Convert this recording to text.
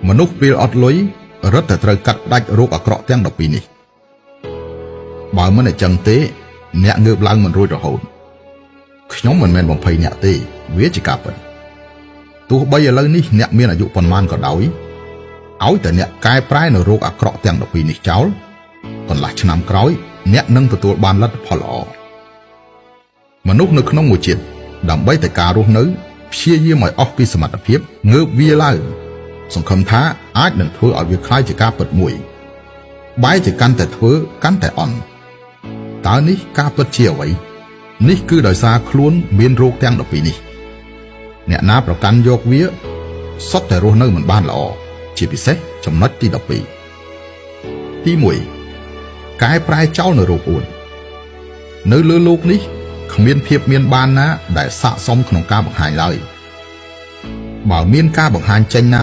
មនុស្សពេលអត់លុយរត់តែត្រូវកាត់ផ្ដាច់រោគអាក្រក់ទាំង12នេះបើមិនអញ្ចឹងទេអ្នកងើបឡើងមិនរួចរហូតខ្ញុំមិនមែនបំភ័យអ្នកទេវាជាការពិតទោះបីឥឡូវនេះអ្នកមានអាយុប៉ុន្មានក៏ដោយឲ្យតែអ្នកកែប្រែនៅរោគអាក្រក់ទាំង12នេះចោលកន្លះឆ្នាំក្រោយអ្នកនឹងទទួលបានលទ្ធផលល្អមនុស្សនៅក្នុងមួយជាតិដើម្បីតែការរស់នៅព្យាយាមឲ្យអស់ពីសមត្ថភាពងើបវាឡើងសង្ឃឹមថាអាចនឹងធ្វើឲ្យវាคล้ายជាការពិតមួយបែរជាកាន់តែធ្វើកាន់តែអន់តើនេះការពិតជាអ្វីនេះគឺដោយសារខ្លួនមានរោគទាំង12នេះអ្នកណាប្រកាន់យកវាសុទ្ធតែរស់នៅមិនបានល្អជាពិសេសចំណុចទី12ទី1កែប្រែចោលនៅរោគអួតនៅលើโลกនេះគ្មានភាពមានបានណាដែលស័ក្តិសមក្នុងការបង្ហាញឡើយបើមានការបង្ហាញចេញណា